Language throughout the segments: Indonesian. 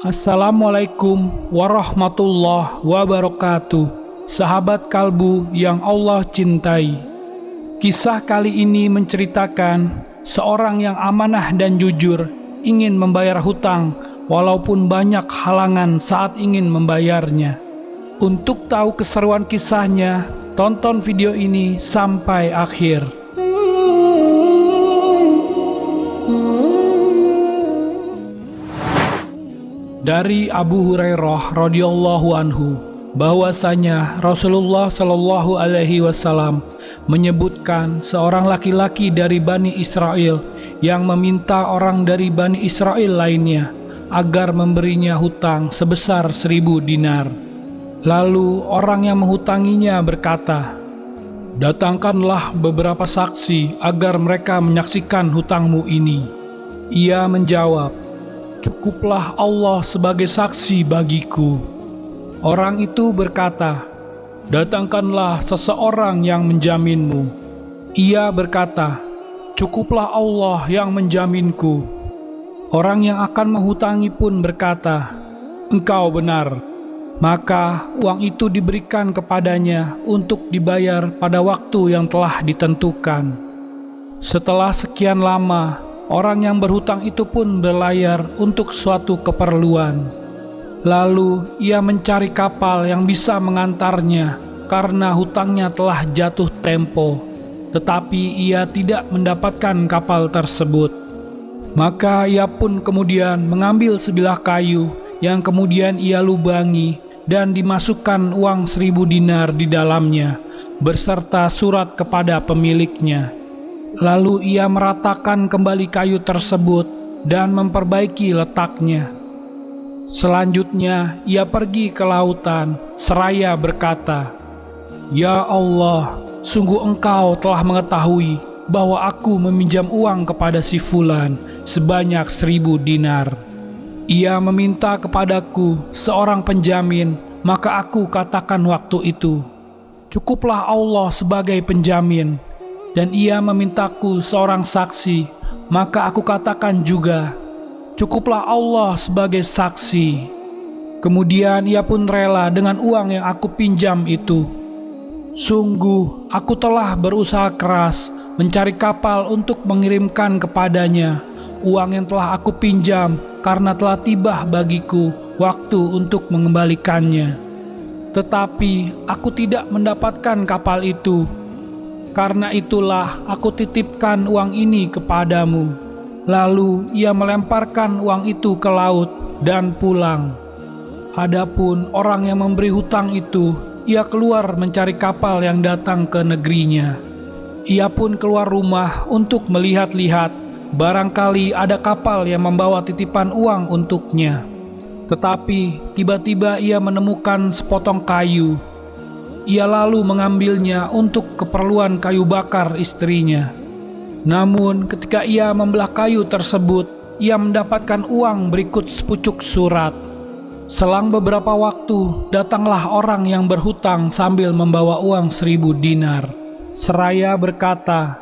Assalamualaikum warahmatullahi wabarakatuh. Sahabat kalbu yang Allah cintai, kisah kali ini menceritakan seorang yang amanah dan jujur ingin membayar hutang walaupun banyak halangan saat ingin membayarnya. Untuk tahu keseruan kisahnya, tonton video ini sampai akhir. Dari Abu Hurairah radhiyallahu anhu bahwasanya Rasulullah Shallallahu alaihi wasallam menyebutkan seorang laki-laki dari Bani Israel yang meminta orang dari Bani Israel lainnya agar memberinya hutang sebesar 1000 dinar. Lalu orang yang menghutanginya berkata, "Datangkanlah beberapa saksi agar mereka menyaksikan hutangmu ini." Ia menjawab, "Cukuplah Allah sebagai saksi bagiku." Orang itu berkata, "Datangkanlah seseorang yang menjaminmu." Ia berkata, "Cukuplah Allah yang menjaminku." Orang yang akan menghutangi pun berkata, "Engkau benar." Maka uang itu diberikan kepadanya untuk dibayar pada waktu yang telah ditentukan. Setelah sekian lama, orang yang berhutang itu pun berlayar untuk suatu keperluan. Lalu ia mencari kapal yang bisa mengantarnya karena hutangnya telah jatuh tempo, tetapi ia tidak mendapatkan kapal tersebut. Maka ia pun kemudian mengambil sebilah kayu yang kemudian ia lubangi dan dimasukkan uang 1000 dinar di dalamnya beserta surat kepada pemiliknya. Lalu ia meratakan kembali kayu tersebut dan memperbaiki letaknya. Selanjutnya ia pergi ke lautan seraya berkata, "Ya Allah, sungguh Engkau telah mengetahui bahwa aku meminjam uang kepada si fulan sebanyak 1000 dinar. Ia meminta kepadaku seorang penjamin, maka aku katakan waktu itu, 'Cukuplah Allah sebagai penjamin.' Dan ia memintaku seorang saksi, maka aku katakan juga, 'Cukuplah Allah sebagai saksi.' Kemudian ia pun rela dengan uang yang aku pinjam itu. Sungguh aku telah berusaha keras mencari kapal untuk mengirimkan kepadanya uang yang telah aku pinjam karena telah tiba bagiku waktu untuk mengembalikannya. Tetapi aku tidak mendapatkan kapal itu. Karena itulah aku titipkan uang ini kepadamu." Lalu ia melemparkan uang itu ke laut dan pulang. Adapun orang yang memberi hutang itu, ia keluar mencari kapal yang datang ke negerinya. Ia pun keluar rumah untuk melihat-lihat, barangkali ada kapal yang membawa titipan uang untuknya. Tetapi tiba-tiba ia menemukan sepotong kayu. Ia lalu mengambilnya untuk keperluan kayu bakar istrinya. Namun ketika ia membelah kayu tersebut, ia mendapatkan uang berikut sepucuk surat. Selang beberapa waktu, datanglah orang yang berhutang sambil membawa uang 1000 dinar. Seraya berkata,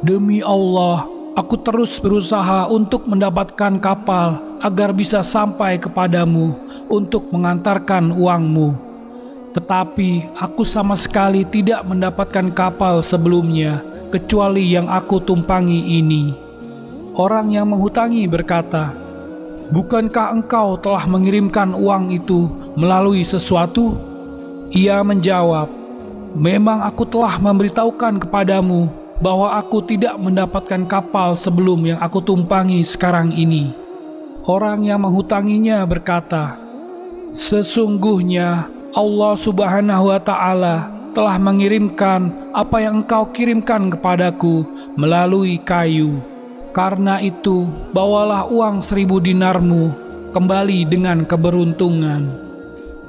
"Demi Allah, aku terus berusaha untuk mendapatkan kapal agar bisa sampai kepadamu untuk mengantarkan uangmu. Tetapi aku sama sekali tidak mendapatkan kapal sebelumnya, kecuali yang aku tumpangi ini." Orang yang menghutangi berkata, "Bukankah engkau telah mengirimkan uang itu melalui sesuatu?" Ia menjawab, "Memang aku telah memberitahukan kepadamu bahwa aku tidak mendapatkan kapal sebelum yang aku tumpangi sekarang ini." Orang yang menghutanginya berkata, "Sesungguhnya Allah Subhanahu wa Ta'ala telah mengirimkan apa yang engkau kirimkan kepadaku melalui kayu. Karena itu, bawalah uang 1000 dinarmu kembali dengan keberuntungan."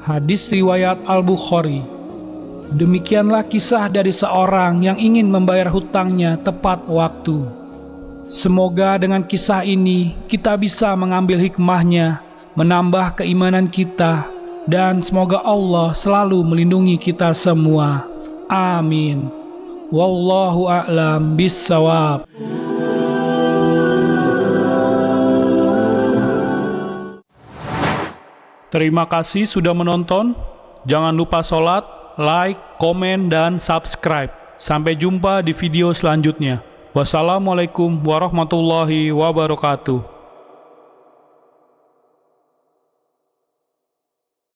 Hadis riwayat Al-Bukhari. Demikianlah kisah dari seorang yang ingin membayar hutangnya tepat waktu. Semoga dengan kisah ini kita bisa mengambil hikmahnya, menambah keimanan kita, dan semoga Allah selalu melindungi kita semua. Amin. Wallahu a'lam bissawab. Terima kasih sudah menonton. Jangan lupa sholat, like, komen, dan subscribe. Sampai jumpa di video selanjutnya. Wassalamualaikum warahmatullahi wabarakatuh.